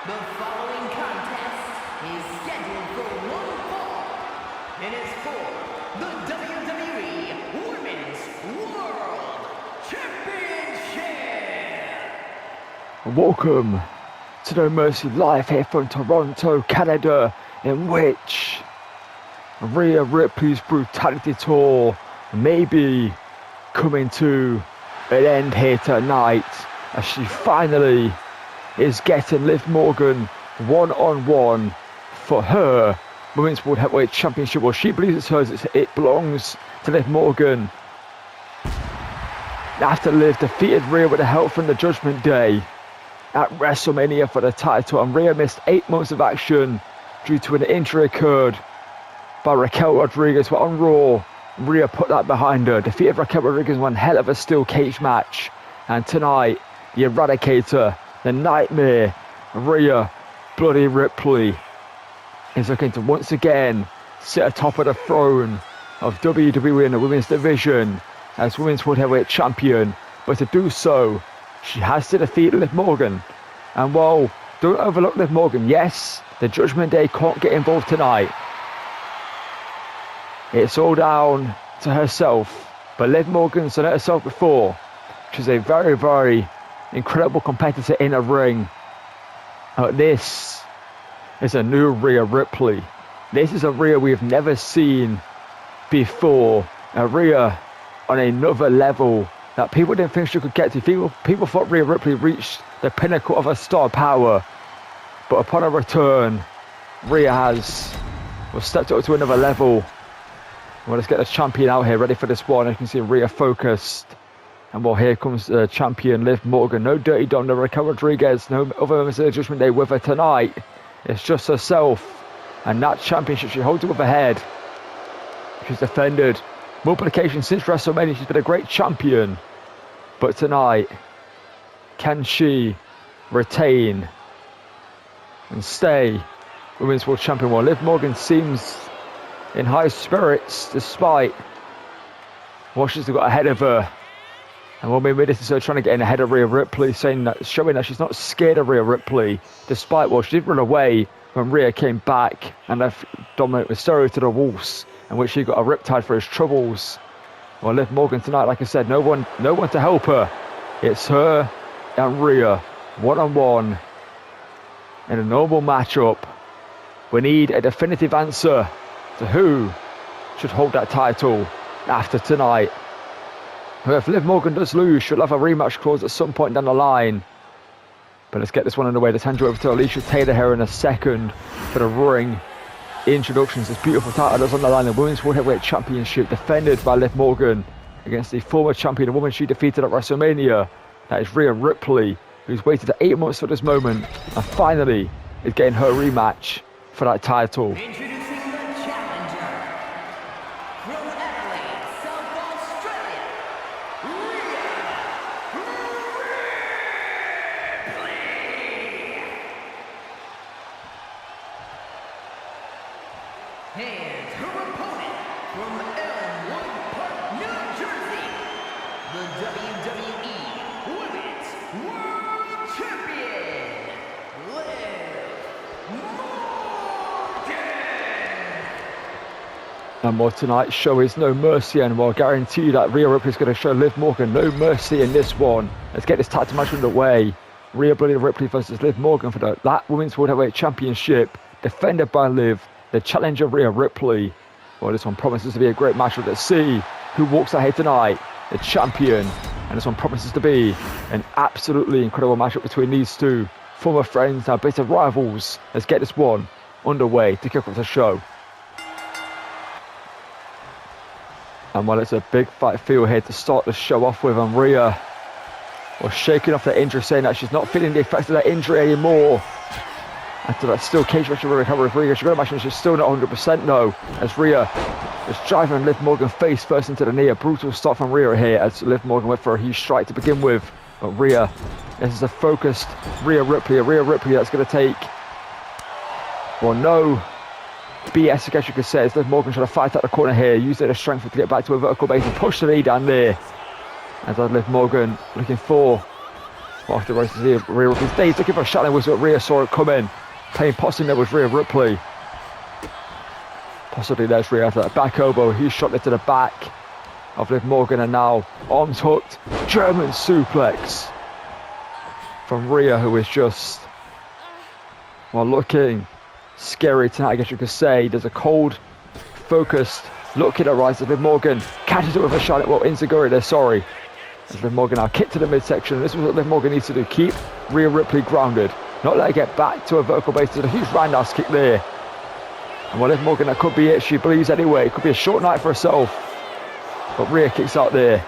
The following contest is scheduled for one fall. It is for the WWE Women's World Championship. Welcome to No Mercy live here from Toronto, Canada, in which Rhea Ripley's brutality tour may be coming to an end here tonight as she finally is getting Liv Morgan one-on-one for her Women's World Heavyweight Championship. Well, she believes it's hers, it belongs to Liv Morgan. After Liv defeated Rhea with the help from the Judgment Day at WrestleMania for the title, and Rhea missed 8 months of action due to an injury occurred by Raquel Rodriguez. But on Raw, Rhea put that behind her, defeated Raquel Rodriguez in one hell of a steel cage match. And tonight, the Eradicator, the Nightmare, Rhea Bloody Ripley, is looking to once again sit atop of the throne of WWE in the women's division as Women's World Heavyweight Champion. But to do so, she has to defeat Liv Morgan. And while don't overlook Liv Morgan, yes, the Judgment Day can't get involved tonight. It's all down to herself. But Liv Morgan's done it herself before. She's a very, very incredible competitor in a ring. This is a new Rhea Ripley. This is a Rhea we've never seen before. A Rhea on another level that people didn't think she could get to. People thought Rhea Ripley reached the pinnacle of her star power. But upon her return, Rhea has stepped up to another level. Well, let's get the champion out here ready for this one. As you can see Rhea focused. And well, here comes the champion, Liv Morgan. No Dirty Dom, no Raquel Rodriguez, no other members of the Judgment Day with her tonight. It's just herself. And that championship she holds above her head. She's defended multiple occasions since WrestleMania. She's been a great champion. But tonight, can she retain and stay Women's World Champion? Well, Liv Morgan seems in high spirits despite what she's got ahead of her. And well, maybe this is her trying to get in ahead of Rhea Ripley, showing that she's not scared of Rhea Ripley, despite she did run away when Rhea came back and left Dominic Mysterio to the wolves, in which she got a riptide for his troubles. Well, Liv Morgan tonight, like I said, no one to help her. It's her and Rhea, one-on-one, in a normal matchup. We need a definitive answer to who should hold that title after tonight. If Liv Morgan does lose, she'll have a rematch clause at some point down the line. But let's get this one underway. Let's hand you over to Alicia Taylor here in a second for the ring introductions. This beautiful title that's on the line, the Women's World Heavyweight Championship, defended by Liv Morgan against the former champion, the woman she defeated at WrestleMania. That is Rhea Ripley, who's waited 8 months for this moment and finally is getting her rematch for that title. And her opponent from Elmwood Park, New Jersey, the WWE Women's World Champion, Liv Morgan. And well, tonight's show is No Mercy, and we'll guarantee you that Rhea Ripley is going to show Liv Morgan no mercy in this one. Let's get this tag team match underway. Rhea Bloody Ripley versus Liv Morgan for that Women's World Heavyweight Championship, defended by Liv, the challenger Rhea Ripley. Well, this one promises to be a great match. Let's see who walks out here tonight, the champion. And this one promises to be an absolutely incredible matchup between these two former friends, now bitter rivals. Let's get this one underway to kick off the show. And well, it's a big fight field here to start the show off with. And Rhea was shaking off the injury, saying that she's not feeling the effects of that injury anymore. After that still cage match with Rhea, she got a match and she's still not 100% though, as Rhea is driving Liv Morgan face first into the knee. A brutal start from Rhea here as Liv Morgan went for a huge strike to begin with. But Rhea, this is a focused Rhea Ripley that's going to take, well, no BS, I guess you could say, as Liv Morgan trying to fight out the corner here, use their strength to get back to a vertical base and push the knee down there. As Liv Morgan looking for After the race, Rhea Ripley's days looking for a shot, was what Rhea saw it coming. Playing possum there was Rhea Ripley. Possibly there's Rhea after that back elbow. Huge shot there to the back of Liv Morgan, and now arms hooked. German suplex from Rhea, who is just, well, looking scary tonight, I guess you could say. There's a cold, focused look in her eyes as Liv Morgan catches it with a shot. Well, Enzuigiri there, sorry. As Liv Morgan now kick to the midsection. This is what Liv Morgan needs to do. Keep Rhea Ripley grounded. Not let her get back to a vertical base. There's a huge roundhouse kick there. And well, Liv Morgan, that could be it. She believes anyway. It could be a short night for herself. But Rhea kicks out there.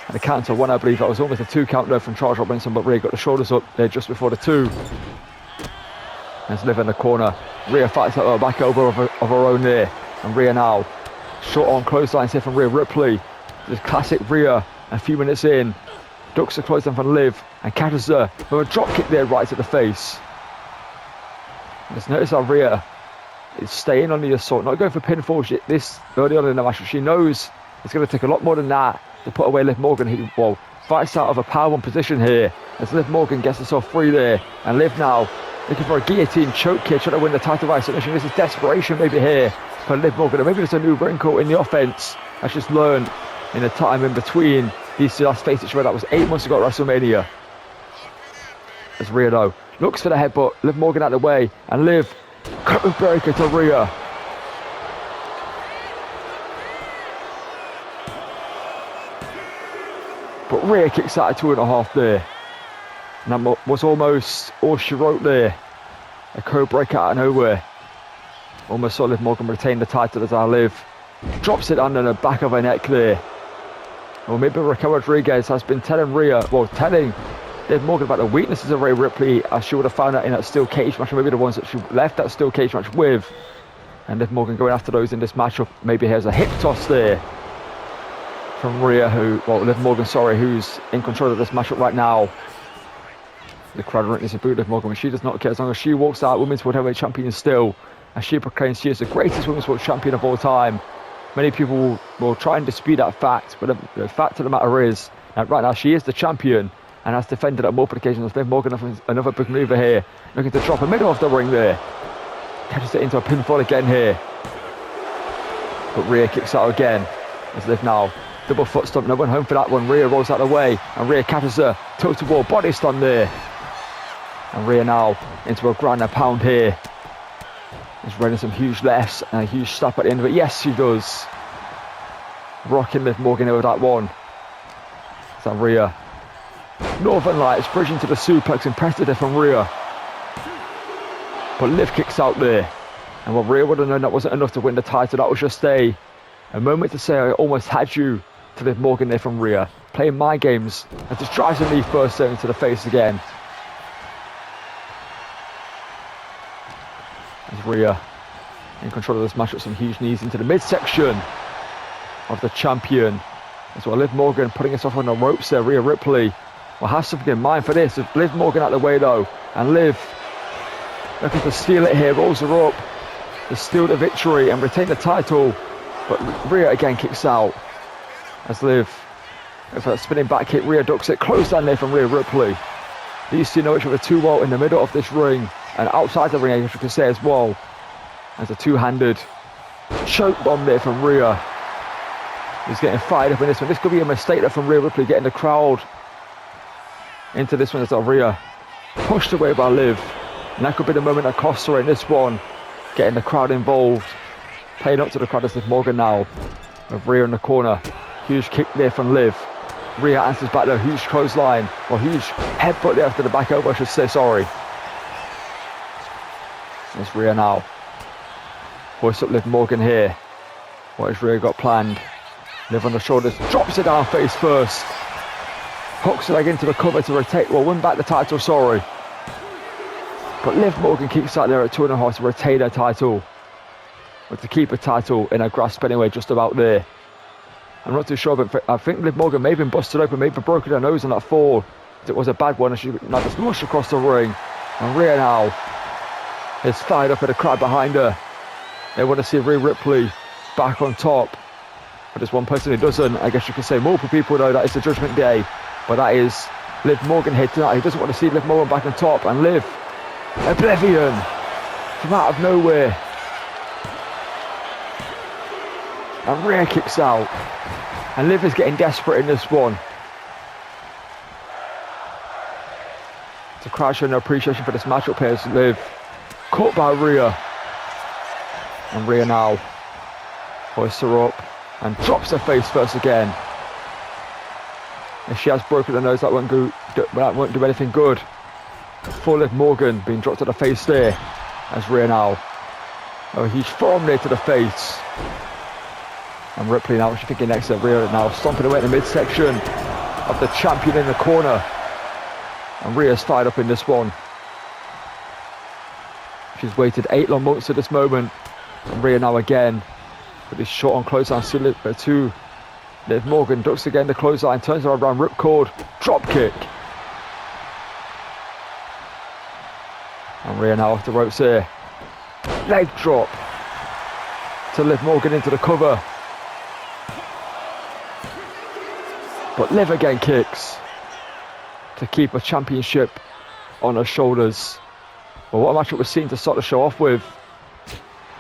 And the count to 1, I believe. That was almost a 2 count there from Charles Robinson. But Rhea got the shoulders up there just before the 2. There's Liv in the corner. Rhea fights out her back elbow of her own there. And Rhea now. Short on clotheslines here from Rhea Ripley. This classic Rhea. A few minutes in. Ducks the clothesline from Liv. And catches her with a drop kick there right to the face. Just notice how Rhea is staying on the assault. Not going for pinfall this early on in the match. She knows it's going to take a lot more than that to put away Liv Morgan, who, well, fights out of a power-1 position here. As Liv Morgan gets herself free there. And Liv now looking for a guillotine choke here, trying to win the title by submission. This is desperation maybe here for Liv Morgan. And maybe there's a new wrinkle in the offense. That's just learned in the time in between these two. Let's face it, that was 8 months ago at WrestleMania. As Rhea though looks for the headbutt. Liv Morgan out of the way. And Liv curtain breaker to Rhea. But Rhea kicks out at 2.5 there. And that was almost all she wrote there. A code break out of nowhere. Almost saw Liv Morgan retain the title as I Liv drops it under the back of her neck there. Well, maybe Raquel Rodriguez has been telling Rhea, well, telling Liv Morgan about the weaknesses of Rhea Ripley, as she would have found out in that steel cage match, or maybe the ones that she left that steel cage match with. And Liv Morgan going after those in this matchup. Maybe here's a hip toss there from Rhea, Liv Morgan, who's in control of this matchup right now. The crowd witness boo Liv Morgan, but she does not care as long as she walks out Women's World Heavyweight Champion still, as she proclaims she is the greatest Women's World Champion of all time. Many people will try and dispute that fact, but the fact of the matter is that right now she is the champion and has defended at multiple occasions. Liv Morgan, another big maneuver here, looking to drop a middle of the ring there. Catches it into a pinfall again here. But Rhea kicks out again as Liv now double foot stomp. No one home for that one. Rhea rolls out of the way and Rhea catches her total wall body stomp there. And Rhea now into a ground and pound here. Is running some huge lefts and a huge slap at the end of it. Yes, she does. Rocking Liv Morgan here with that one. Is that Rhea? Northern Lights bridging to the suplex. Impressive there from Rhea. But Liv kicks out there. And what Rhea would have known that wasn't enough to win the title. That was just a moment to say I almost had you to Liv Morgan there from Rhea. Playing mind games. And just drives a knee first there into the face again. As Rhea in control of this match with some huge knees into the midsection of the champion. As well, Liv Morgan putting herself on the ropes there. Rhea Ripley will have something in mind for this. If Liv Morgan out of the way though, and Liv looking to steal it here, rolls her up to steal the victory and retain the title. But Rhea again kicks out as Liv, with that spinning back kick, Rhea ducks it. Close down there from Rhea Ripley. These two know each other too well in the middle of this ring. And outside the ring, as you can say as well, as a two-handed choke bomb there from Rhea. He's getting fired up in this one. This could be a mistake there from Rhea Ripley, getting the crowd into this one as Rhea pushed away by Liv. And that could be the moment that costs her in this one, getting the crowd involved. Playing up to the crowd as Liv Morgan now, with Rhea in the corner. Huge kick there from Liv. Rhea answers back there, huge clothesline, or huge headbutt there after the back elbow, I should say, sorry. It's Rhea now. Hoist up Liv Morgan here. What has Rhea got planned? Liv on the shoulders, drops it down face first. Hooks her leg into the cover to rotate, win back the title, sorry. But Liv Morgan keeps out there at 2.5 to retain her title. But to keep her title in her grasp anyway, just about there. I'm not too sure, but I think Liv Morgan may have been busted open, maybe broken her nose on that fall. It was a bad one, and she now just mushed across the ring. And Rhea now is fired up at the crowd behind her. They want to see Rhea Ripley back on top. But there's one person who doesn't. I guess you could say multiple people know that it's the Judgment Day. But that is Liv Morgan here tonight. He doesn't want to see Liv Morgan back on top. And Liv, Oblivion from out of nowhere. And Rhea kicks out. And Liv is getting desperate in this one. The crowd showing no appreciation for this matchup here as Liv caught by Rhea. And Rhea now hoists her up and drops her face first again. If she has broken her nose, that won't do anything good. For Liv Morgan being dropped to the face there as Rhea now. Oh, a huge forearm there to the face. And Ripley now, she's thinking next at Rhea now, stomping away in the midsection of the champion in the corner. And Rhea's fired up in this one. She's waited 8 long months to this moment. And Rhea now again with this shot on clothesline to Liv Morgan, ducks again the clothesline, turns her around, ripcord, drop kick. And Rhea now off the ropes here. Leg drop to Liv Morgan into the cover. But Liv again kicks to keep a championship on her shoulders. Well, what a matchup we're seeing to start the show off with.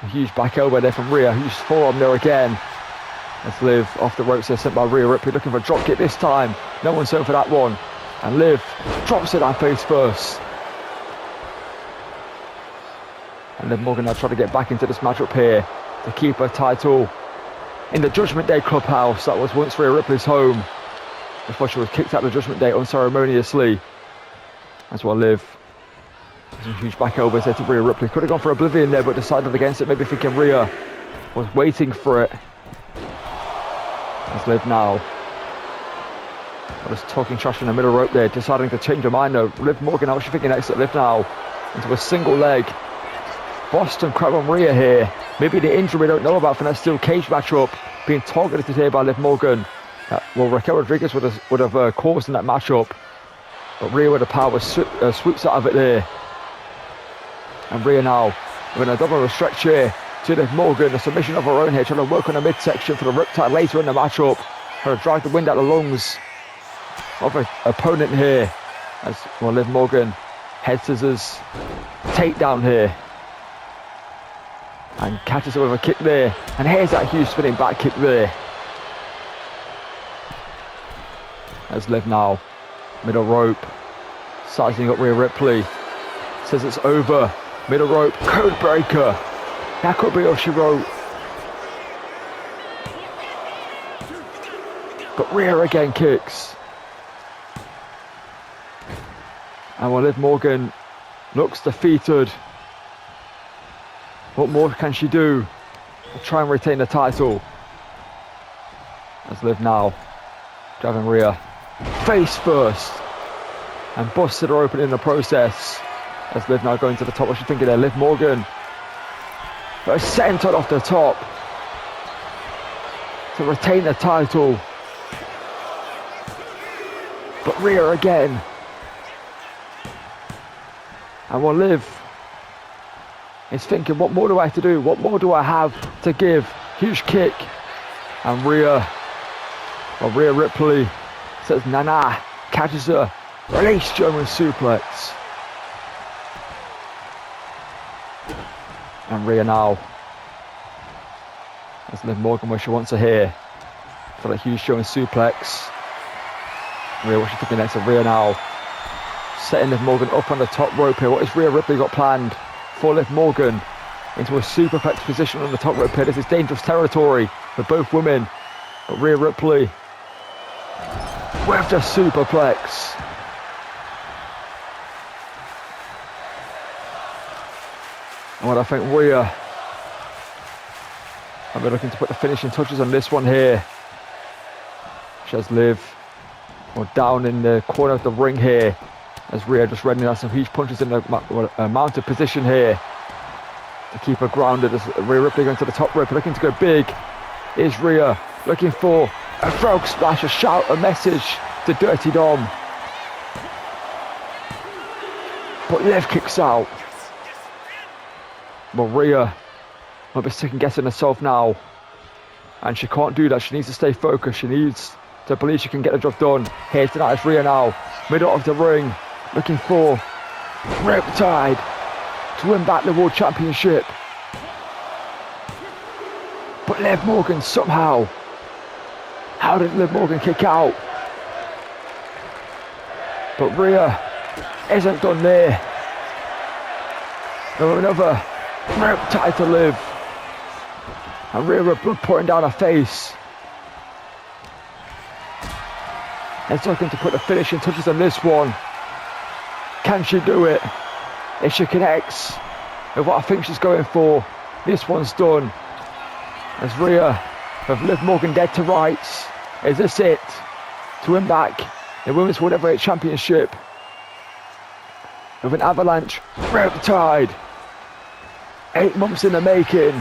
A huge back elbow there from Rhea, huge forearm there again. As Liv off the ropes there, sent by Rhea Ripley, looking for a drop kick this time. No one's home for that one. And Liv drops it down face first. And Liv Morgan now trying to get back into this matchup here to keep her title in the Judgment Day clubhouse that was once Rhea Ripley's home before she was kicked out of the Judgment Day unceremoniously. As well, Liv, some huge back elbows there to Rhea Ripley. Could have gone for Oblivion there, but decided against it, maybe thinking Rhea was waiting for it. As Liv now, just talking trash in the middle rope there, deciding to change her mind though. Liv Morgan now, she's thinking next at Liv now into a single leg. Boston Crab on Rhea here. Maybe the injury we don't know about from that steel cage matchup being targeted today by Liv Morgan. Raquel Rodriguez would have caused in that matchup. But Rhea with the power swoops out of it there. And Rhea now with a double stretch here to Liv Morgan. A submission of her own here, trying to work on the midsection for the riptide later in the matchup. Trying to drag the wind out of the lungs of her opponent here. As well, Liv Morgan head scissors takedown here. And catches her with a kick there. And here's that huge spinning back kick there. As Liv now, middle rope, sizing up Rhea Ripley. Says it's over. Middle rope, code breaker. That could be all she wrote. But Rhea again kicks. And while Liv Morgan looks defeated, what more can she do to try and retain the title? As Liv now driving Rhea face first and busted her open in the process. As Liv now going to the top. What's she thinking there? Liv Morgan, but centered off the top to retain the title. But Rhea again. And while Liv is thinking, what more do I have to do? What more do I have to give? Huge kick. And Rhea Ripley says, nah, catches her. Release German suplex. And Rhea now, as Liv Morgan where she wants her here, for that huge German suplex. Rhea, what's she thinking next? So Rhea now setting Liv Morgan up on the top rope here. What has Rhea Ripley got planned for Liv Morgan? Into a superplex position on the top rope here. This is dangerous territory for both women. But Rhea Ripley with the superplex. And what I think Rhea will be looking to put the finishing touches on this one here. She has Liv down in the corner of the ring here. As Rhea just readying out some huge punches in the mounted position here to keep her grounded. As Rhea Ripley going to the top rope, looking to go big. Is Rhea looking for a frog splash, a shout, a message to Dirty Dom. But Liv kicks out. Well, Rhea might be second guessing herself now. And she can't do that. She needs to stay focused. She needs to believe she can get the job done. Here tonight is Rhea now. Middle of the ring. Looking for Riptide to win back the World Championship. But Liv Morgan somehow. How did Liv Morgan kick out? But Rhea isn't done there. Another Riptide to Liv. And Rhea with blood pouring down her face. And looking to put the finishing touches on this one. Can she do it? If she connects with what I think she's going for, this one's done. As Rhea with Liv Morgan dead to rights. Is this it? To win back the Women's World Heavyweight Championship. With an avalanche Riptide. 8 months in the making.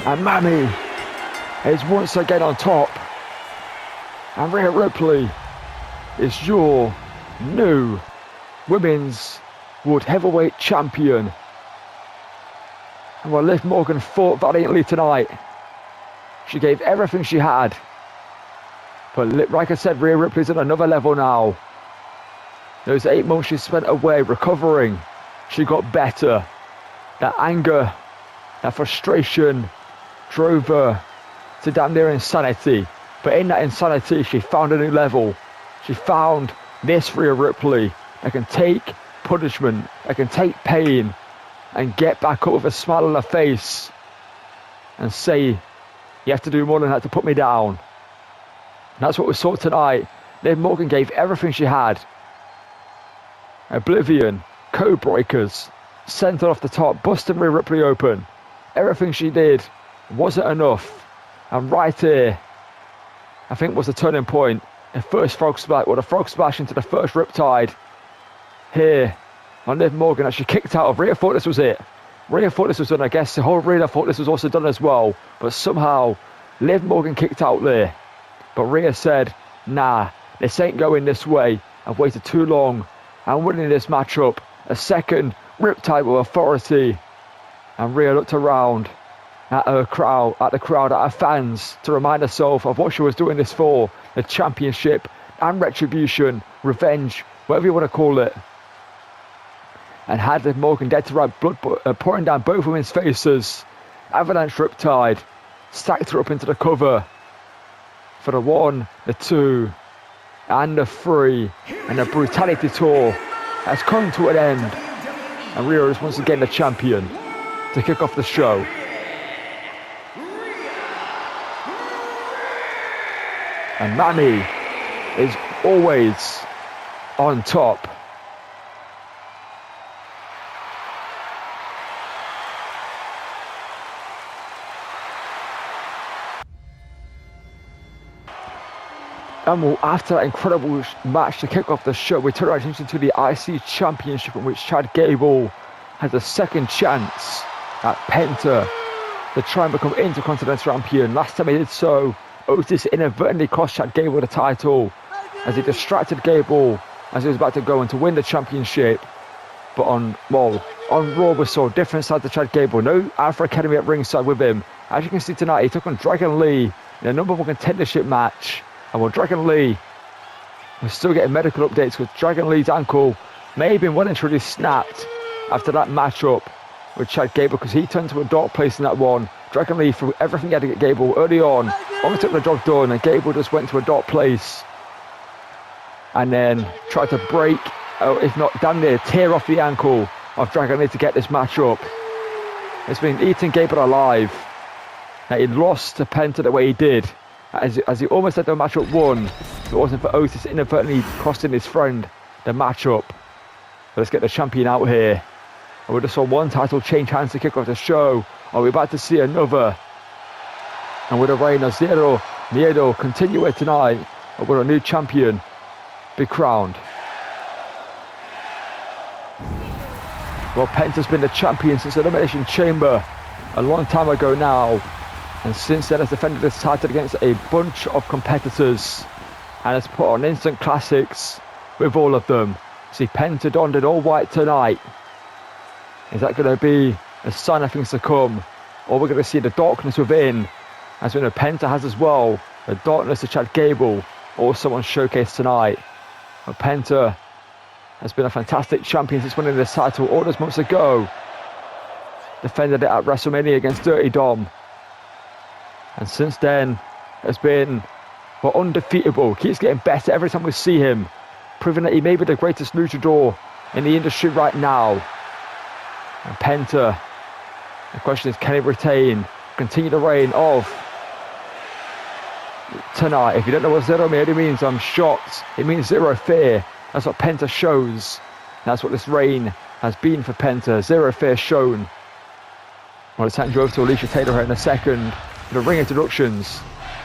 And Mammy is once again on top. And Rhea Ripley is your new Women's World Heavyweight Champion. And while Liv Morgan fought valiantly tonight, she gave everything she had. But like I said, Rhea Ripley's at another level now. Those 8 months she spent away recovering, she got better. That anger, that frustration drove her to damn near insanity. But in that insanity, she found a new level. She found this Rhea Ripley that can take punishment, that can take pain, and get back up with a smile on her face and say, you have to do more than that to put me down. And that's what we saw tonight. Liv Morgan gave everything she had. Oblivion, code breakers, centered off the top, busting Rhea Ripley open. Everything she did wasn't enough. And right here, I think was the turning point. The first frog splash, or the frog splash into the first Riptide. Here on Liv Morgan as she kicked out of. Rhea thought this was it. Rhea thought this was done. I guess the whole arena thought this was also done as well. But somehow Liv Morgan kicked out there. But Rhea said, nah, this ain't going this way. I've waited too long. I'm winning this matchup. A second Riptide with authority. And Rhea looked around at her crowd, at her fans, to remind herself of what she was doing this for. The championship and retribution, revenge, whatever you want to call it. And had Liv Morgan dead to right, blood pouring down both women's faces. Avalanche Riptide stacked her up into the cover for the 1, the 2, and the 3. And the brutality tour has come to an end. And Rhea is once again the champion to kick off the show. And Mammy is always on top. And well, after that incredible match to kick off the show, we turn our attention to the IC Championship, in which Chad Gable has a second chance at Penta to try and become Intercontinental Champion. Last time he did so, Otis inadvertently cost Chad Gable the title as he distracted Gable as he was about to go in to win the championship. But on Raw we saw a different side to Chad Gable. No Alpha Academy at ringside with him. As you can see tonight, he took on Dragon Lee in a number 1 contendership match. And while Dragon Lee, we're still getting medical updates because Dragon Lee's ankle may have been well and truly snapped after that matchup with Chad Gable, because he turned to a dark place in that one. Dragon Lee threw everything he had to get Gable early on. Almost took the job done, and Gable just went to a dark place. And then tried to break, if not damn near, tear off the ankle of Dragon Lee to get this match up. It's been eating Gable alive. Now, he lost to Penta the way he did, as he almost had the matchup won. If it wasn't for Otis inadvertently costing his friend the matchup. But let's get the champion out here. And we just saw one title change hands to kick off the show. Are we about to see another? And with a reign of Zero Miedo continue tonight, and with a new champion be crowned. Well, Penta's been the champion since Elimination Chamber a long time ago now. And since then has defended this title against a bunch of competitors and has put on instant classics with all of them. See Penta donned in all white tonight. Is that going to be a sign of things to come? Or we're going to see the darkness within as we know Penta has as well. The darkness to Chad Gable, also on showcase tonight. But Penta has been a fantastic champion since winning this title all those months ago. Defended it at WrestleMania against Dirty Dom. And since then has been undefeatable. Keeps getting better every time we see him, proving that he may be the greatest luchador in the industry right now. And Penta, the question is, can he continue the reign of tonight? If you don't know what Zero Miedo means, I'm shocked. It means zero fear. That's what Penta shows. That's what this reign has been for Penta. Zero fear shown. Well, it's hand you over to Alicia Taylor here in a second for the ring introductions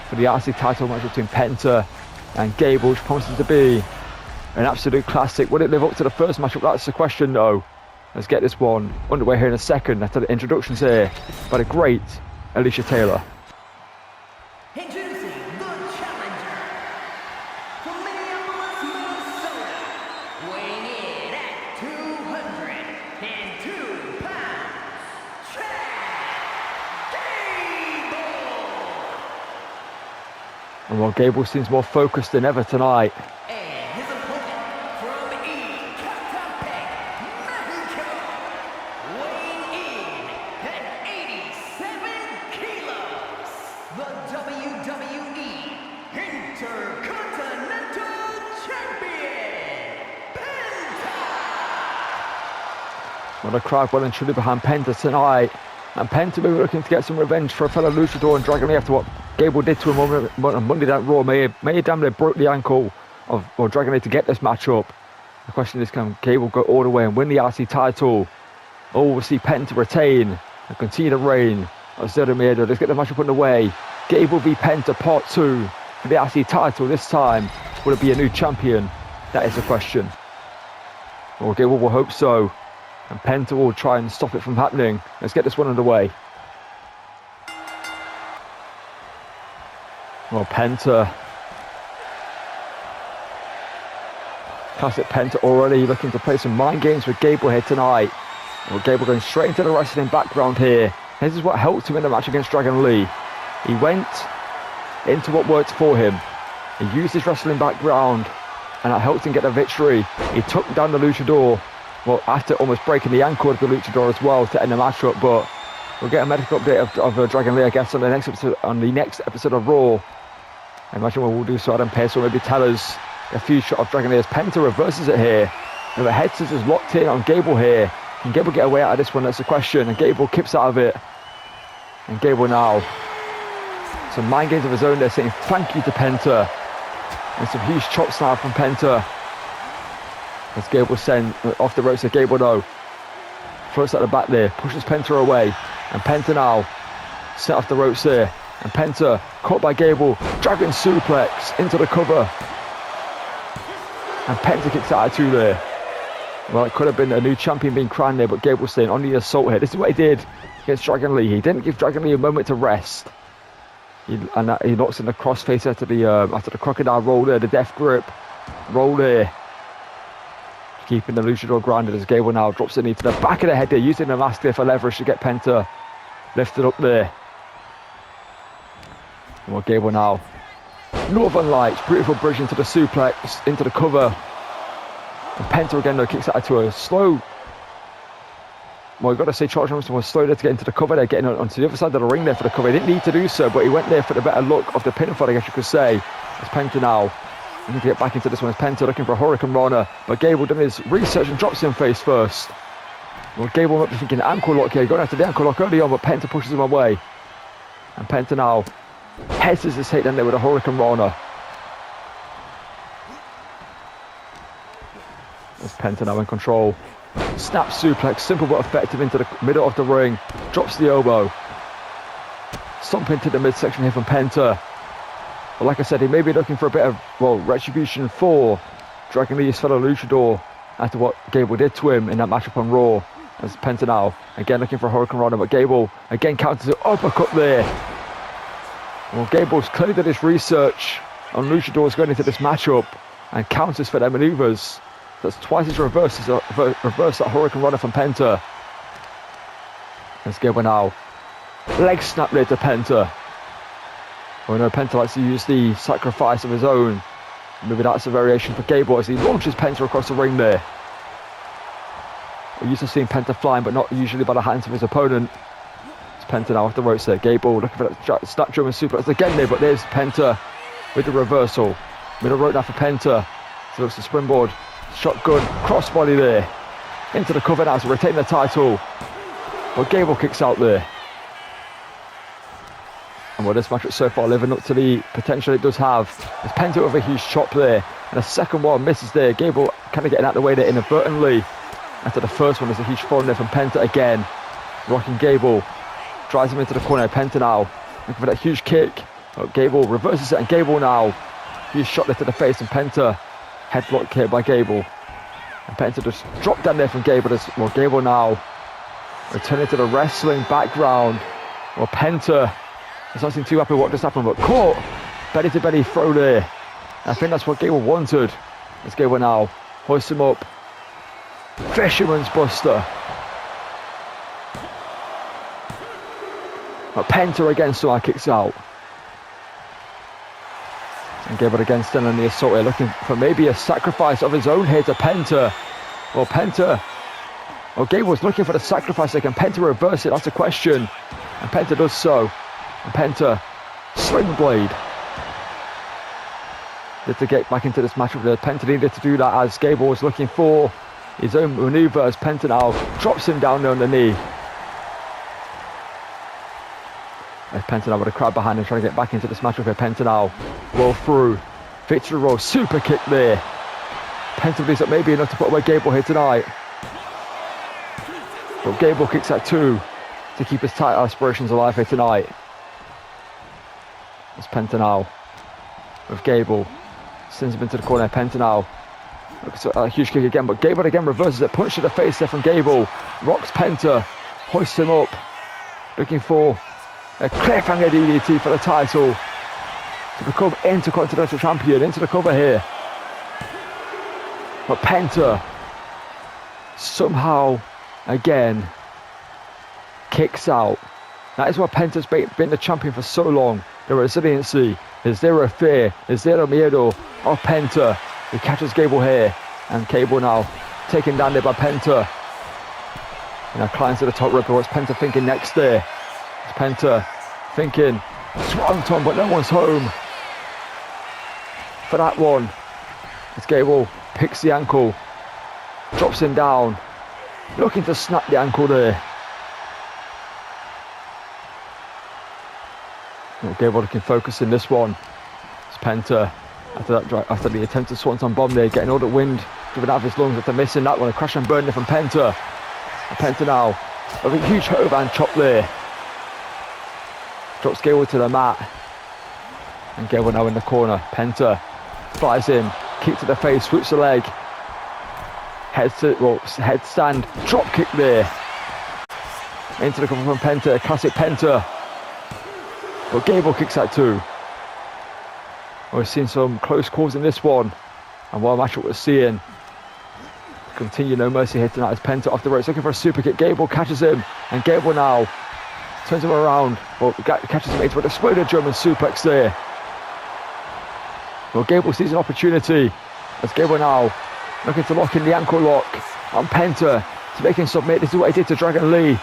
for the RC title match between Penta and Gable, which promises to be an absolute classic. Will it live up to the first matchup? That's the question, though. Let's get this one underway here in a second after the introductions here by the great Alicia Taylor. Introducing the challenger from Minneapolis, Minnesota, weighing in at 202 pounds, Chad Gable. And while Gable seems more focused than ever tonight, And his opponent from Ecatepec, Mexico, weighing in at 87 kilos, the WWE Intercontinental Champion, Penta. well, the crowd well and truly behind Penta tonight. And Penta will be looking to get some revenge for a fellow luchador and Dragon Lee after what Gable did to him on Monday Night Raw. May he damn near broke the ankle of Dragon Lee to get this matchup. The question is, can Gable go all the way and win the RC title? Or we'll see Penta retain and continue the reign of Zero Miedo. Let's get the matchup underway. Gable v Penta part 2 for the RC title. This time, will it be a new champion? That is the question. Well, Gable will hope so. And Penta will try and stop it from happening. Let's get this one underway. Well, Penta. Classic Penta already looking to play some mind games with Gable here tonight. Well, Gable going straight into the wrestling background here. This is what helped him in the match against Dragon Lee. He went into what worked for him. He used his wrestling background, and that helped him get the victory. He took down the luchador. Well, after almost breaking the ankle of the luchador as well to end the matchup, but we'll get a medical update of Dragon Lee, I guess, on the next episode of Raw. I imagine we'll do so. Adam Pearce will maybe tell us a few shot of Dragon Lee as Penta reverses it here. And the head scissors locked in on Gable here. Can Gable get away out of this one? That's the question. And Gable kips out of it. And Gable now, some mind games of his own there, saying thank you to Penta. And some huge chops now from Penta. As Gable sent off the ropes of Gable though. Floats at the back there, pushes Penta away. And Penta now set off the ropes there. And Penta caught by Gable. Dragon suplex into the cover. And Penta kicks out of 2 there. Well, it could have been a new champion being crowned there, but Gable staying on the assault here. This is what he did against Dragon Lee. He didn't give Dragon Lee a moment to rest. He knocks in the crossface after the crocodile roll there, the death grip roll there. Keeping the luchador grounded as Gable now drops the knee to the back of the head there, using the mask there for leverage to get Penta lifted up there. And well, Gable now, Northern Lights, beautiful bridge into the suplex, into the cover. And Penta again though kicks out to a slow. Well, you've got to say Charles Robinson was slow there to get into the cover there, getting onto the other side of the ring there for the cover. He didn't need to do so, but he went there for the better look of the pinfall, I guess you could say. As Penta now, we need to get back into this one as Penta looking for a Hurricane Rana, but Gable doing his research and drops him face first. Well, Gable might be thinking ankle lock here, going after the ankle lock early on, but Penta pushes him away. And Penta now heads his hit down there with a Hurricane Rana. As Penta now in control. Snap suplex, simple but effective into the middle of the ring. Drops the elbow. Stomp into the midsection here from Penta. But like I said, he may be looking for a bit of, well, retribution for Dragon Lee's fellow luchador after what Gable did to him in that matchup on Raw. As Penta now, again looking for a Hurricane Rana, but Gable again counters an uppercut there. Well, Gable's clearly did his research on luchadors going into this matchup and counters for their maneuvers. That's twice his reverse that Hurricane Rana from Penta. As Gable now, leg snap there to Penta. Oh no, Penta likes to use the sacrifice of his own. Maybe that's a variation for Gable as he launches Penta across the ring there. We're used to seeing Penta flying, but not usually by the hands of his opponent. It's Penta now off the ropes there. Gable looking for that snap German suplex again there, but there's Penta with the reversal. Middle rope now for Penta. So looks to springboard. Shotgun, crossbody there. Into the cover now to retain the title. But Gable kicks out there. And well, this match so far living up to the potential it does have. There's Penta with a huge chop there. And a second one misses there. Gable kind of getting out of the way there inadvertently. After the first one, there's a huge foreign there from Penta again. Rocking Gable. Drives him into the corner. Penta now looking for that huge kick. But Gable reverses it, and Gable now. Huge shot there to the face, and Penta headlock here by Gable. And Penta just dropped down there from Gable. Well, Gable now returning to the wrestling background. Well, Penta is not seeming too happy with what just happened, but caught belly to belly throw there. I think that's what Gable wanted. Let's Gable now hoist him up. Fisherman's Buster. But Penta again somehow kicks out. And Gable again still on the assault here, looking for maybe a sacrifice of his own here to Penta. Well, Gable's looking for the sacrifice. Can Penta reverse it? That's a question. And Penta does so. And Penta, sling blade. To get back into this match, Penta needed to do that as Gable was looking for his own maneuver as Penta now drops him down there on the knee. As Penta now with a crowd behind him trying to get back into this match with Penta now. Roll through. Victory roll. Super kick there. Penta believes that maybe enough to put away Gable here tonight. But Gable kicks at 2 to keep his title aspirations alive here tonight. It's Penta now with Gable. Sends him into the corner. Penta now. Looks at a huge kick again, but Gable again reverses it. Punch to the face there from Gable. Rocks Penta. Hoists him up. Looking for a cliffhanger DDT for the title to become Intercontinental Champion. Into the cover here. But Penta somehow again kicks out. That is why Penta's been the champion for so long. The resiliency, the zero fear, the zero miedo of Penta. He catches Gable here, and Gable now taken down there by Penta. And now climbs to the top rope. What's Penta thinking next there? It's Penta thinking swanton, but no one's home for that one. As Gable picks the ankle, drops him down, looking to snap the ankle there. Well, Gable looking focused in this one. It's Penta after the attempted swanton bomb there, getting all the wind driven out of his lungs after missing that one. A crash and burn there from Penta. And Penta now with a huge overhand chop there. Drops Gable to the mat. And Gable now in the corner. Penta flies in, kick to the face, swoops the leg. Headstand, drop kick there. Into the cover from Penta, classic Penta. But Gable kicks that too. We've seen some close calls in this one. And what a matchup we're seeing. Continue no mercy here tonight as Penta off the ropes, looking for a super kick. Gable catches him. And Gable now turns him around. Well, catches him into an exploded German suplex there. Well, Gable sees an opportunity as Gable now looking to lock in the ankle lock on Penta to make him submit. This is what he did to Dragon Lee.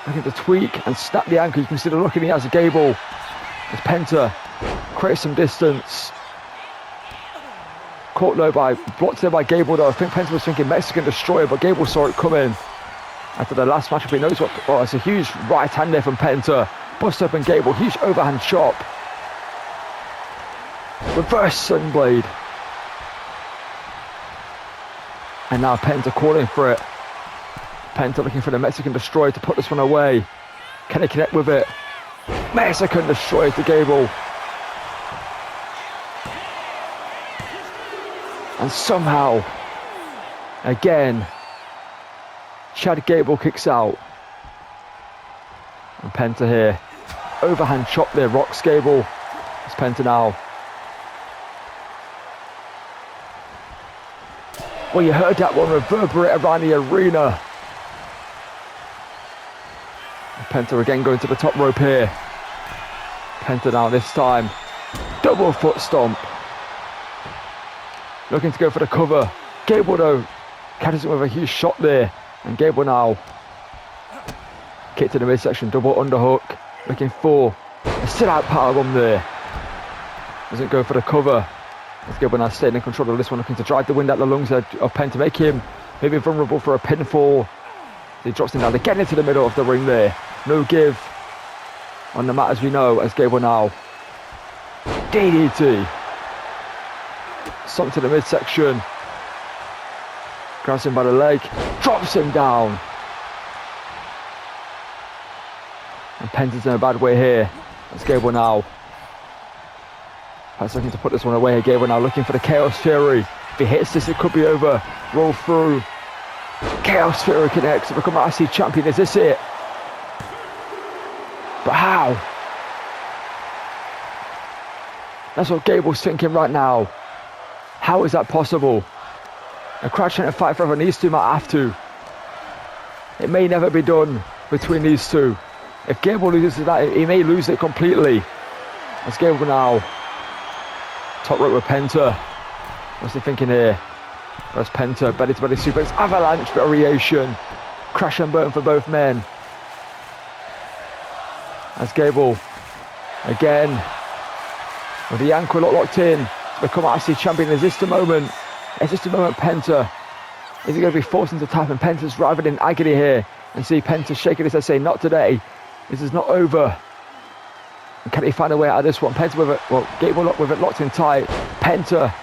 Looking to tweak and snap the ankle. You can see the look in the eyes of Gable as Penta creates some distance. Caught low blocked there by Gable though. I think Penta was thinking Mexican Destroyer, but Gable saw it coming. After the last matchup, he knows what. Oh, it's a huge right hand there from Penta. Bust up and Gable, huge overhand chop. Reverse sling blade. And now Penta calling for it. Penta looking for the Mexican Destroyer to put this one away. Can he connect with it? Mexican Destroyer to Gable. And somehow, again, Chad Gable kicks out. And Penta here. Overhand chop there, rocks Gable. It's Penta now. Well, you heard that one reverberate around the arena. And Penta again going to the top rope here. Penta now this time. Double foot stomp. Looking to go for the cover. Gable though catches him with a huge shot there. And Gable now. Kick to the midsection. Double underhook. Looking for a sit-out powerbomb there. Doesn't go for the cover. As Gable now staying in control of this one. Looking to drive the wind out the lungs of Penta. Make him maybe vulnerable for a pinfall. He drops him down again into the middle of the ring there. No give on the mat as we know. As Gable now. DDT. Stomp to the midsection. Grabs him by the leg. Drops him down. And Penta's in a bad way here. That's Gable now. Perhaps looking to put this one away. Gable now looking for the Chaos Fury. If he hits this, it could be over. Roll through. Chaos Fury connects to become IC champion. Is this it? But how? That's what Gable's thinking right now. How is that possible? A crowd trying to fight forever, and these two might have to. It may never be done between these two. If Gable loses that, he may lose it completely. That's Gable now. Top rope with Penta. What's he thinking here? There's Penta, belly to belly suplex, avalanche variation. Crash and burn for both men. As Gable again with the ankle locked in to become IC champion. Is this the moment? Is this the moment, Penta? Is he going to be forced into tap? And Penta's writhing in agony here. And see Penta shaking his head saying, not today. This is not over. And can he find a way out of this one? Penta with it, well, Gable with it locked in tight. Penta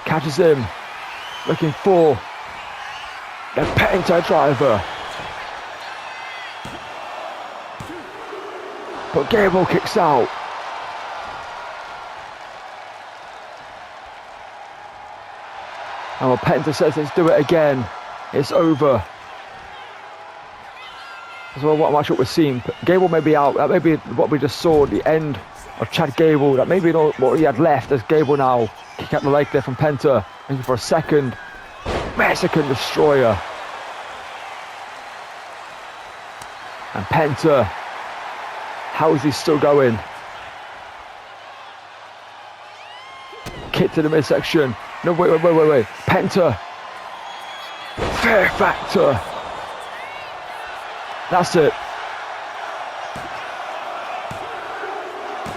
catches him. Looking for the Penta driver. But Gable kicks out. And when Penta says, let's do it again, it's over. As well, what matchup we're seeing. Gable may be out. That may be what we just saw at the end of Chad Gable. That may be what he had left as Gable now kick out the leg there from Penta. Looking for a second Mexican destroyer. And Penta, how is he still going? Kick to the midsection. No, wait. Penta. Fear factor. That's it.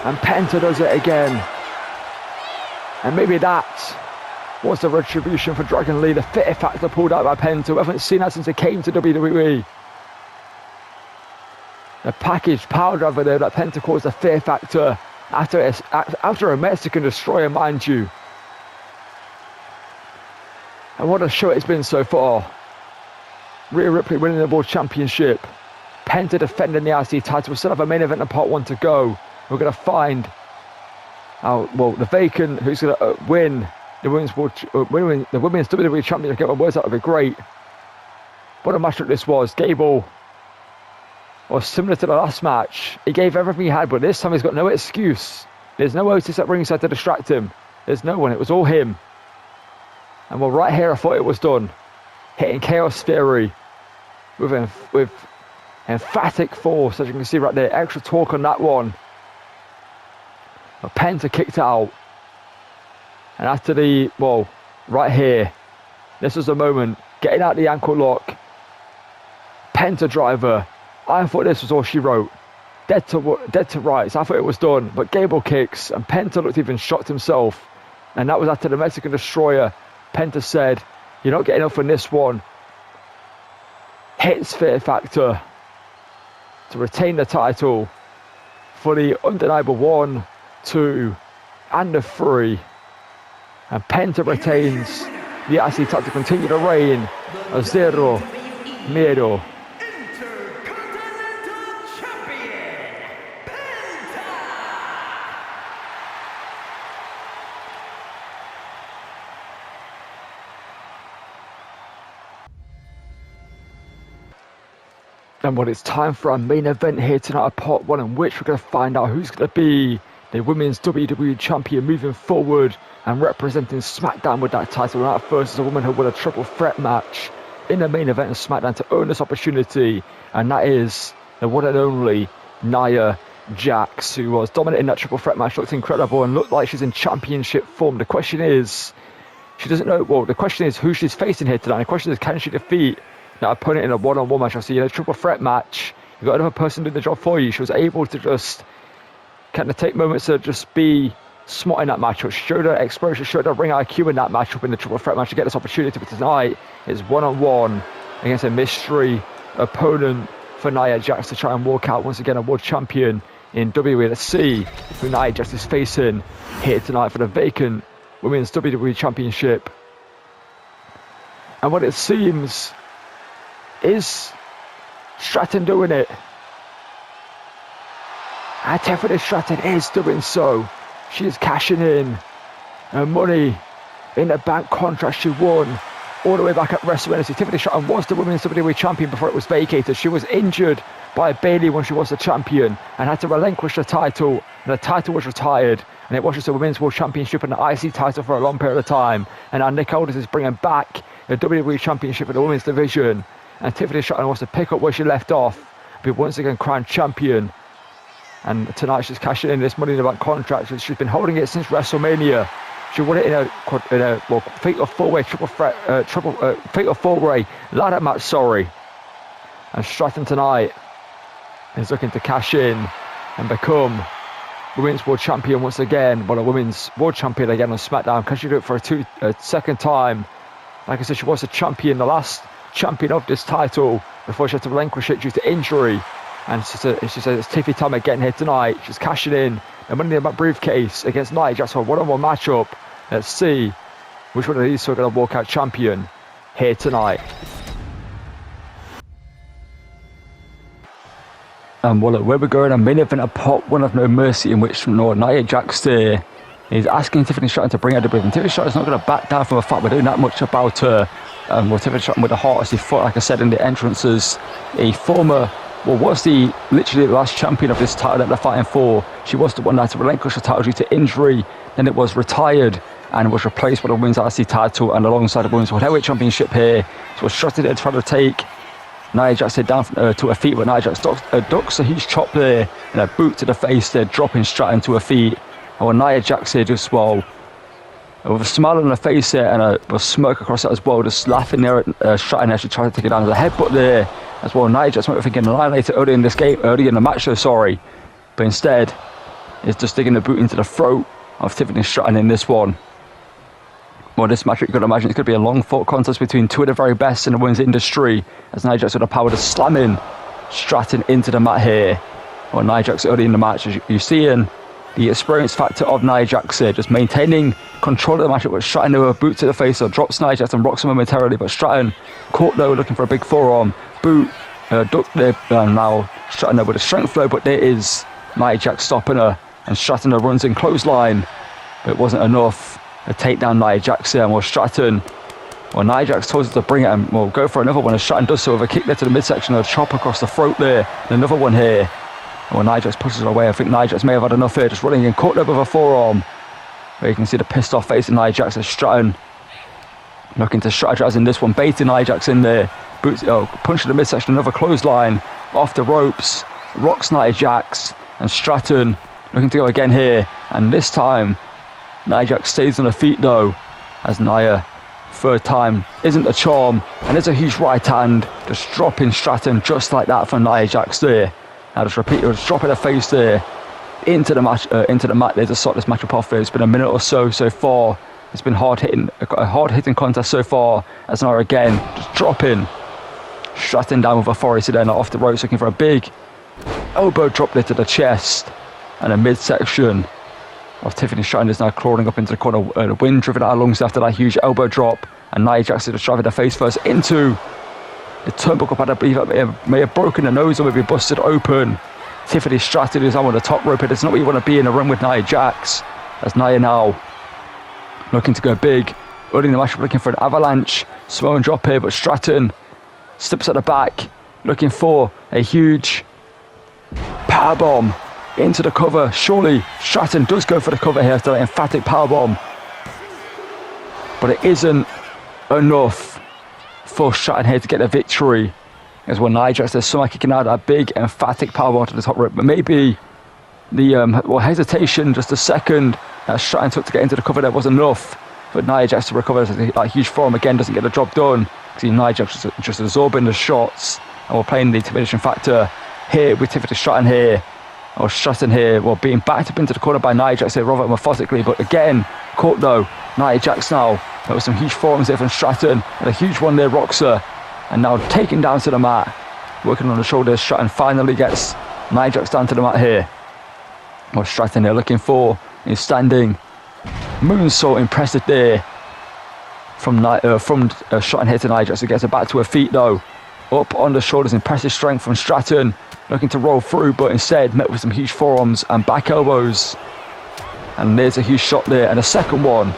And Penta does it again. And maybe that was the retribution for Dragon Lee. The fear factor pulled out by Penta. We haven't seen that since it came to WWE. The packaged power driver there that Penta calls the fear factor after a Mexican destroyer, mind you. And what a show it's been so far. Rhea Ripley winning the World Championship. Penta defending the IC title. We still have a main event in part 1 to go. We're going to find the vacant who's going to win the women's WWE Championship. Get my words out of it. Great. What a matchup this was. Gable was similar to the last match. He gave everything he had, but this time he's got no excuse. There's no Otis at ringside to distract him. There's no one. It was all him. And well, right here I thought it was done. Hitting Chaos Theory with emphatic force, as you can see right there. Extra torque on that one. But Penta kicked out. And after right here, this was the moment. Getting out the ankle lock. Penta driver. I thought this was all she wrote. Dead to rights. I thought it was done. But Gable kicks, and Penta looked even shocked himself. And that was after the Mexican Destroyer. Penta said, you're not getting up from this one. Hits Fear Factor to retain the title for the undeniable 1, 2, and the 3. And Penta retains the IC title to continue to reign as Zero Miedo. Intercontinental Champion, Penta! And well, it's time for our main event here tonight at part 1, in which we're going to find out who's going to be the Women's WWE Champion moving forward and representing SmackDown with that title. And that first is a woman who won a triple threat match in the main event of SmackDown to earn this opportunity, and that is the one and only Nia Jax, who was dominating that triple threat match, looked incredible and looked like she's in championship form. The question is, she doesn't know. Well, the question is who she's facing here tonight. The question is, can she defeat that opponent in a one-on-one match? Obviously, in a triple threat match, you've got another person doing the job for you. She was able to just kind of take moments to just be smart in that matchup. She showed her exposure, showed her ring IQ in that matchup in the triple threat match to get this opportunity. But tonight is one-on-one against a mystery opponent for Nia Jax to try and walk out once again a world champion in WWE. Let's see who Nia Jax is facing here tonight for the vacant Women's WWE Championship. And what it seems is Stratton doing it. And Tiffany Stratton is doing so. She is cashing in her money in the bank contract she won all the way back at WrestleMania. Tiffany Stratton was the Women's WWE Champion before it was vacated. She was injured by Bayley when she was the champion and had to relinquish the title, and the title was retired, and it was just a Women's World Championship and the IC title for a long period of time. And now Nick Aldis is bringing back the WWE Championship in the Women's division, and Tiffany Stratton wants to pick up where she left off, be once again crowned champion. And tonight she's cashing in this Money in the Bank contract. She's been holding it since WrestleMania. She won it in a fatal four-way fatal four-way ladder match. Sorry. And Stratton tonight is looking to cash in and become Women's World Champion once again. Well, a Women's World Champion again on SmackDown. Can she do it for a second time? Like I said, she was the champion, the last champion of this title before she had to relinquish it due to injury. And she said it's Tiffy time again here tonight. She's cashing in the Money in the Bank briefcase against Nia Jax for a one-on-one matchup. Let's see which one of these two are going to walk out champion here tonight. And well, where we're going, a main event, a pop one of No Mercy, in which Nia Jax there is asking Tiffany Stratton to bring her to bed. And Tiffany Stratton's not going to back down from the fact we're doing that much about her. Tiffany Stratton with the heart as he fought, like I said in the entrances, a former, was literally the last champion of this title that they're fighting for. She was the one that had to relinquish the title due to injury. Then it was retired and was replaced by the Women's IC title and alongside the Women's World Heavyweight Championship here. So Stratton there trying to take Nia Jax down to her feet, but Nia Jax ducks a huge chop there and a boot to the face there, dropping Stratton to her feet. And when Nia Jax here just with a smile on her face there and a smirk across it as well, just laughing there at Stratton as she tried to take it down with a headbutt there as well. Nia Jax might be thinking annihilated early in the match though, sorry. But instead, is just digging the boot into the throat of Tiffany Stratton in this one. Well, this match, you could imagine it's going to be a long fought contest between two of the very best in the women's industry, as Nia Jax with the power to slamming Stratton into the mat here. Well, Nia Jax early in the match, as you're seeing the experience factor of Nia Jax here, just maintaining control of the match with Stratton with a boot to the face, so drops Nia Jax and rocks him momentarily, but Stratton caught though, looking for a big forearm, boot, duck there, and now Stratton there with a strength flow, but there is Nia Jax stopping her, and Stratton runs in clothesline, but it wasn't enough to take down Nia Jax there. And Nia Jax told her to bring it and we'll go for another one, as Stratton does so with a kick there to the midsection, a chop across the throat there, and another one here. And Nia Jax pushes her away, I think Nia Jax may have had enough here, just running in, caught up with a forearm, where you can see the pissed off face of Nia Jax as Stratton looking to strategize in this one, baiting Nia Jax in there, punch to the midsection, another clothesline off the ropes, rocks Nia Jax, and Stratton looking to go again here, and this time Nia Jax stays on her feet though, as Nia, third time, isn't a charm, and there's a huge right hand, just dropping Stratton just like that for Nia Jax there. Now just repeat, just dropping her face there into the mat there to start this matchup off there. It's been a minute or so far. It's been a hard hitting contest so far, as Nia again just dropping Stratton down with authority there, off the ropes, looking for a big elbow drop there to the chest, and a midsection of Tiffany Stratton is now crawling up into the corner. The wind driven out lungs after that huge elbow drop, and Nia Jax is driving her face first into the turnbuckle pad. I believe it may have broken the nose or maybe busted open. Tiffany Stratton is on the top rope. It's not what you want to be in a ring with Nia Jax, as Nia now looking to go big. Early in the match, looking for an avalanche Samoan drop here, but Stratton slips at the back, looking for a huge powerbomb into the cover. Surely Stratton does go for the cover here after that emphatic powerbomb, but it isn't enough for Stratton here to get the victory, as when Nia Jax, there's someone kicking out that big emphatic powerbomb to the top rope, but maybe hesitation, just a second that Stratton took to get into the cover there wasn't enough. But Nia Jax to recover that huge forearm again doesn't get the job done. See Nia Jax just absorbing the shots, and we're playing the intimidation factor here with Tiffany Stratton here, or Stratton here, being backed up into the corner by Nia Jax here rather methodically, but again caught though. Nia Jax now, there was some huge forearms there from Stratton, and a huge one there rocks her, and now taken down to the mat, working on the shoulders. Stratton finally gets Nia Jax down to the mat here. Well, Stratton here looking for his standing moonsault, impressive there from Stratton here to Nia Jax. It gets her back to her feet though, up on the shoulders, impressive strength from Stratton, looking to roll through, but instead met with some huge forearms and back elbows. And there's a huge shot there, and a second one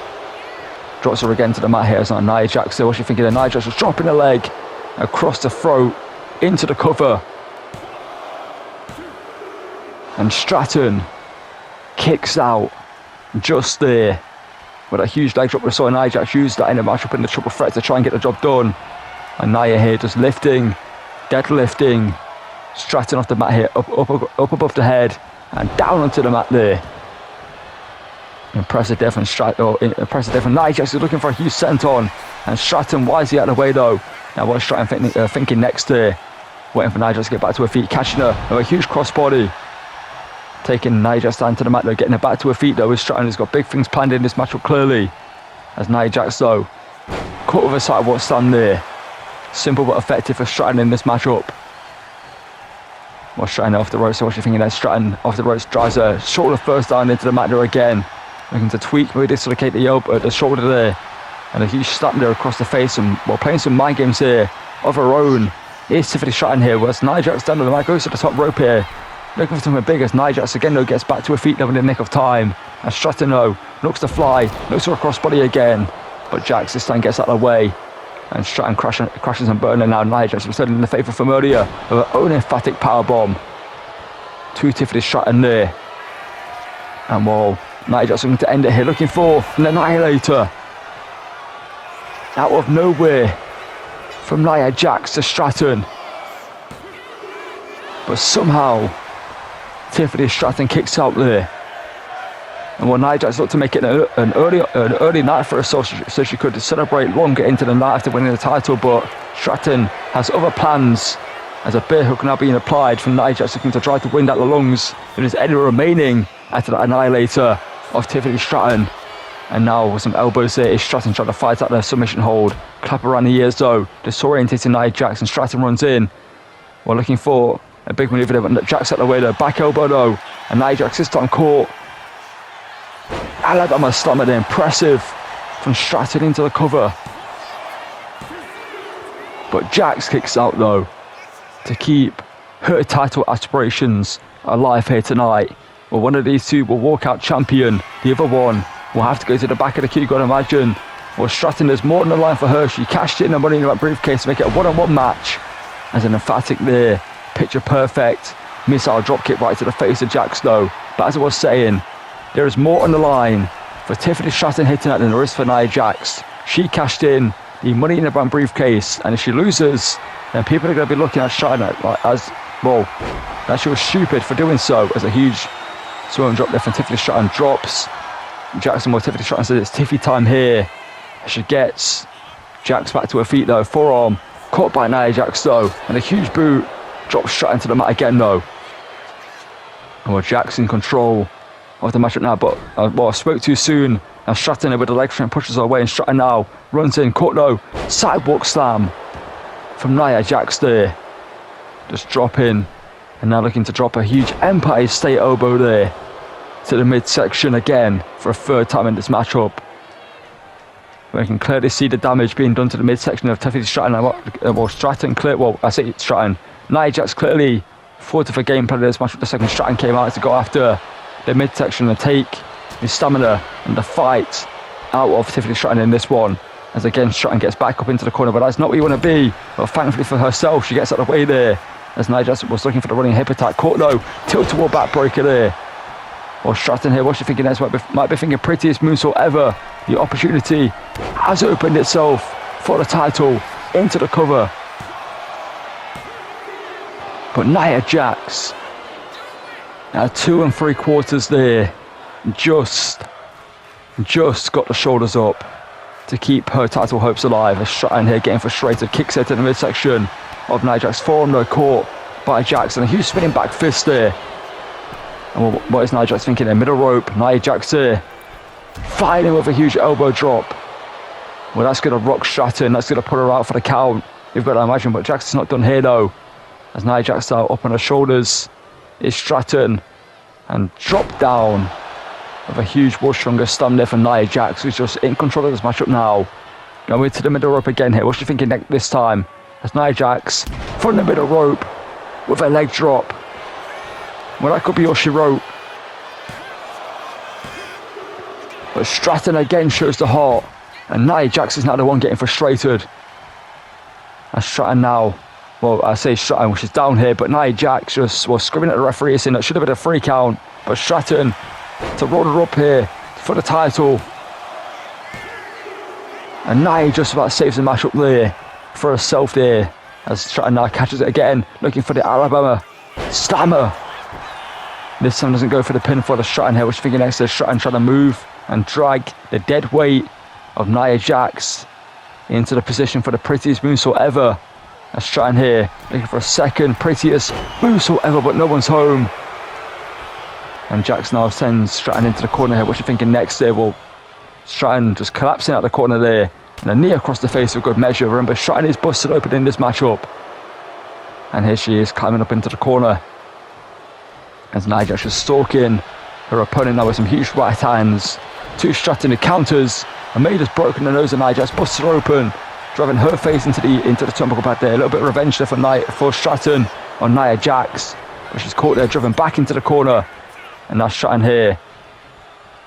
drops her again to the mat here. It's not Nia Jax there. What's she thinking? Nia Jax was dropping the leg across the throat into the cover, and Stratton kicks out just there with a huge leg drop. We saw Nia Jax use that in the matchup in the triple threat to try and get the job done. And Nia here just lifting, deadlifting Stratton off the mat here, up above the head and down onto the mat there. Impressive there from Nia Jax is looking for a huge senton, and Stratton wisely out of the way though. Now what's Stratton thinking next there? Waiting for Nia Jax to get back to her feet, catching her with a huge crossbody. Taking Nia Jax down to the mat though, getting her back to her feet though. Stratton has got big things planned in this matchup clearly. As Nia Jax though, caught with a sidewalk stand there. Simple but effective for Stratton in this matchup. Well, Stratton off the ropes, so what's she thinking there? Stratton off the ropes, drives her shoulder first down into the mat there again. Looking to tweak, maybe dislocate the shoulder there. And a huge slap there across the face, and playing some mind games here of her own. Here's Tiffany Stratton here, whereas Nia Jax down on the mat, goes to the top rope here. Looking for something big as Nia Jax again though gets back to her feet though in the nick of time. And Stratton though looks to fly, looks for a crossbody again, but Jax this time gets out of the way. And Stratton crashes and burns, and now Nia Jax returning in the favour from earlier with her own emphatic powerbomb to Tiffany Stratton there. And Nia Jax looking to end it here, looking for an annihilator out of nowhere from Nia Jax to Stratton, but somehow Tiffany Stratton kicks out there. And Nia Jax looked to make it an early night for her so she could celebrate longer into the night after winning the title, but Stratton has other plans as a bear hook now being applied from Nia Jax, looking to try to win out the lungs. There is any remaining after that annihilator of Tiffany Stratton. And now with some elbows there is Stratton trying to fight out the submission hold. Clap around the ears though, disorientating Nia Jax, and Stratton runs in. We're looking for a big maneuver there, but Jax out the way though. Back elbow though, and Nia Jax this time caught. Alabama slammer there, impressive from Stratton into the cover. But Jax kicks out though to keep her title aspirations alive here tonight. Well, one of these two will walk out champion, the other one will have to go to the back of the queue, gotta imagine. Well, Stratton, there's more on the line for her. She cashed in the money in that briefcase to make it a one-on-one match. As an emphatic there, picture perfect missile dropkick right to the face of Jax though. But as I was saying, there is more on the line for Tiffany Stratton hitting that than there is for Nia Jax. She cashed in the money in the bank briefcase, and if she loses, then people are going to be looking at Stratton that she was stupid for doing so. As a huge swirl drop there from Tiffany Stratton drops Jackson. Well, Tiffany Stratton says it's Tiffy time here. She gets Jax back to her feet though, forearm caught by Nia Jax though, and a huge boot drops Stratton to the mat again though. And Jax in control of the matchup now, but I spoke too soon. Now Stratton with the leg strength pushes her away, and Stratton now runs in, caught though, sidewalk slam from Nia Jax there, just dropping, and now looking to drop a huge Empire State elbow there to the midsection again for a third time in this matchup. We can clearly see the damage being done to the midsection of Tiffany Stratton. Nia Jax clearly thought of a game plan of this matchup. The second Stratton came out to go after the midsection and take the stamina and the fight out of Tiffany Stratton in this one. As again Stratton gets back up into the corner, but that's not where you want to be. But thankfully for herself, she gets out of the way there. As Nia Jax was looking for the running hip attack, caught though, tilt-a-wall backbreaker there. Well, Stratton here, what's she thinking next? Might be thinking prettiest moonsault ever. The opportunity has opened itself for the title into the cover. But Nia Jax At 2 3/4 there. Just got the shoulders up to keep her title hopes alive. As Stratton here getting frustrated, kicks her to the midsection of Nia Jax. Forearm though caught by Jax, and a huge spinning back fist there. And what is Nia Jax thinking there? Middle rope, Nia Jax there. Fighting with a huge elbow drop. Well, that's going to rock Stratton. That's going to put her out for the count, you've got to imagine. But Jax is not done here though. As Nia Jax now up on her shoulders is Stratton. And drop down with a huge world stronger slam there for Nia Jax, who's just in control of this matchup now. Going to the middle rope again here. What's she thinking this time? As Nia Jax from the middle rope with a leg drop. Well, that could be all she wrote. But Stratton again shows the heart. And Nia Jax is now the one getting frustrated. And Stratton now, well, I say Stratton, which is down here, but Nia Jax just was screaming at the referee, saying that should have been a free count. But Stratton to roll her up here for the title. And Nia just about saves the match up there for herself there. As Stratton now catches it again, looking for the Alabama Slammer. This time doesn't go for the pin for the Stratton here, which thinking next to Stratton trying to move and drag the dead weight of Nia Jax into the position for the prettiest moonsault ever. As Stratton here looking for a second prettiest moonsault ever, but no one's home. And Jax now sends Stratton into the corner here. What you thinking next there? Well, Stratton just collapsing out the corner there, and a knee across the face for good measure. Remember, Stratton is busted open in this matchup. And here she is climbing up into the corner. As Nia Jax is stalking her opponent now with some huge right hands. Two Stratton who counters. And May just broken the nose of Nia Jax, busted her open, driving her face into the turnbuckle pad there. A little bit of revenge there for Stratton on Nia Jax. But she's caught there, driven back into the corner. And now Stratton here.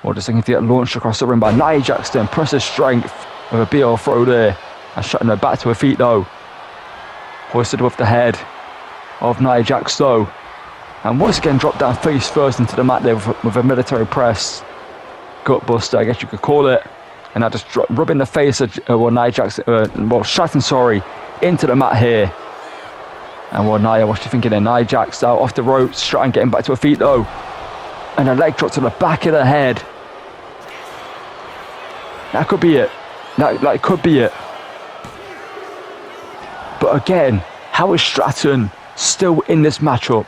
Well, just looking to get launched across the ring by Nia Jax. The impressive strength with a BL throw there. And Stratton her back to her feet though. Hoisted above the head of Nia Jax though. And once again dropped down face first into the mat there with a military press. Gut buster, I guess you could call it. And now just rubbing the face of Nia Jax, Stratton, sorry, into the mat here. And Nia, what's she thinking there? Nia Jax out off the ropes, Stratton getting back to her feet though. And a leg drop to the back of the head. That could be it. That could be it. But again, how is Stratton still in this matchup?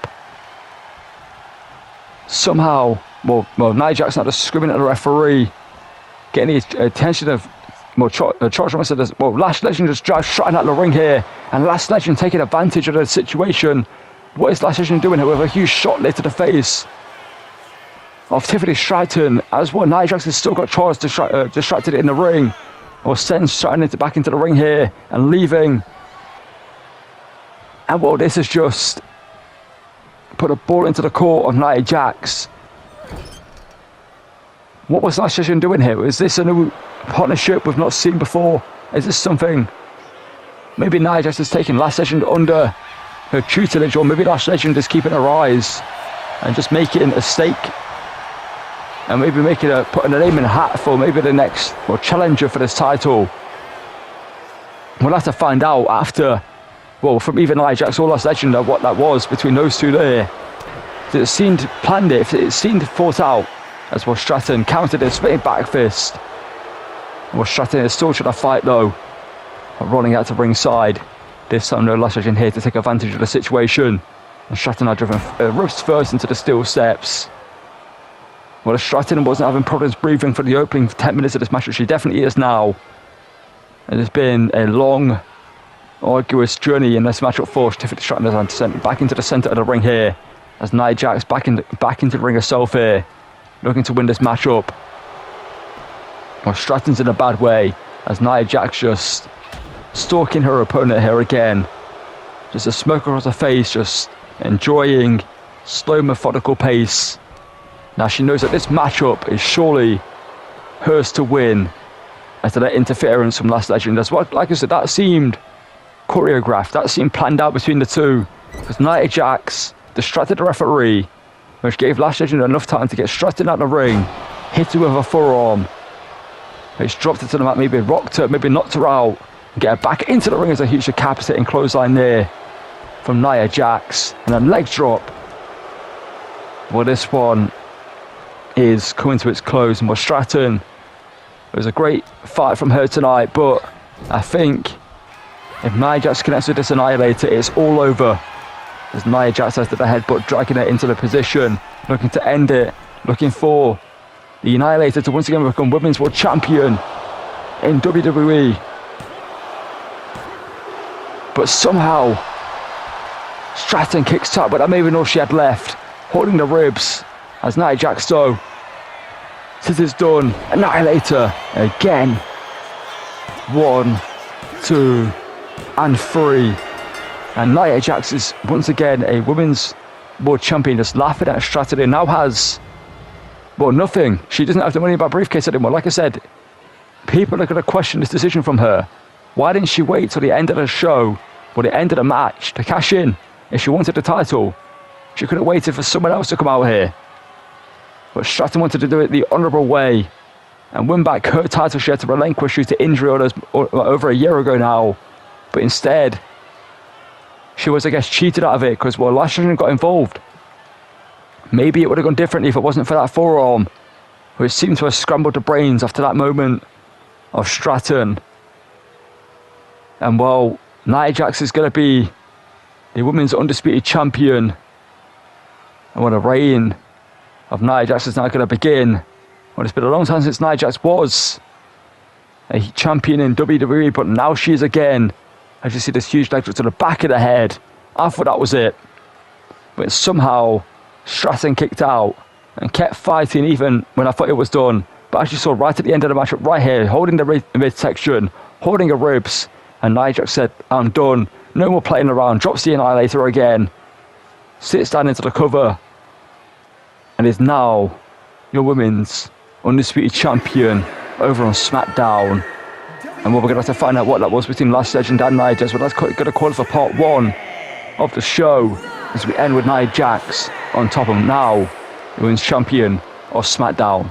Somehow, Nia Jax now just screaming at the referee, getting the attention of Lash Legend just drives Stratton out the ring here, and Lash Legend taking advantage of the situation. What is Lash Legend doing here with a huge shot there to the face of Tiffany Stratton? As well, Nia Jax has still got Charles distracted in the ring, or sends Stratton back into the ring here and leaving. And well, this has just put a ball into the court of Nia Jax. What was Lash Legend doing here? Is this a new partnership we've not seen before? Is this something? Maybe Nia Jax is taking Lash Legend under her tutelage, or maybe Lash Legend is keeping her eyes and just making a stake, and maybe putting a name in a hat for maybe the next challenger for this title. We'll have to find out after, from even Nia Jax or Lash Legend, what that was between those two there. It seemed planned, it seemed thought out. As Stratton countered a spinning back fist. Stratton is still trying to fight though, running out to ringside. This time no Lash Legend here to take advantage of the situation. And Stratton now driven ribs first into the steel steps. Well, Stratton wasn't having problems breathing for the opening 10 minutes of this match, which she definitely is now. It has been a long, arduous journey in this matchup for Tiffany Stratton back into the centre of the ring here. As Nia Jax back into the ring herself here, looking to win this matchup. Stratton's in a bad way, as Nia Jax just stalking her opponent here again. Just a smoke across her face, just enjoying slow, methodical pace. Now she knows that this matchup is surely hers to win, after that interference from Lash Legend. Like I said, that seemed choreographed, that seemed planned out between the two, because Nia Jax distracted the referee, which gave Lash Legend enough time to get Stratton out the ring, hit her with a forearm. He's dropped her to the mat, maybe rocked her, maybe knocked her out, and get her back into the ring as a huge decapitating clothesline there from Nia Jax, and a leg drop. Well, this one is coming to its close, and Stratton, it was a great fight from her tonight, but I think if Nia Jax connects with this Annihilator, it's all over. As Nia Jax has the headbutt, dragging it into the position, looking to end it, looking for the Annihilator to once again become Women's World Champion in WWE. But somehow, Stratton kicks out, but I made even know she had left, holding the ribs as Nia Jax though. This is done. Annihilator again. 1, 2, and 3. And Nia Jax is once again a Women's World Champion, just laughing at Stratton. And now has, well, nothing. She doesn't have the money in that briefcase anymore. Like I said, people are going to question this decision from her. Why didn't she wait till the end of the show, or the end of the match, to cash in if she wanted the title? She could have waited for someone else to come out here. But Stratton wanted to do it the honourable way and win back her title she had to relinquish due to injury over a year ago now. But instead, she was, I guess, cheated out of it because, well, Lashley got involved. Maybe it would have gone differently if it wasn't for that forearm, which seemed to have scrambled the brains after that moment of Stratton. And, well, Nia Jax is going to be the Women's Undisputed Champion. And what a reign of Nia Jax is now going to begin. Well, it's been a long time since Nia Jax was a champion in WWE, but now she is again. As you see this huge leg drop to the back of the head. I thought that was it. But somehow, Stratton kicked out and kept fighting even when I thought it was done. But as you saw right at the end of the match, right here, holding the midsection, holding her ribs, and Nia Jax said, I'm done. No more playing around. Drops the Annihilator again. Sits down into the cover. And is now your Women's Undisputed Champion over on SmackDown. And we're going to have to find out what that was between Last Legend and Nia Jax. But that's going to call it for part 1 of the show as we end with Nia Jax on top of now the Women's Champion of SmackDown.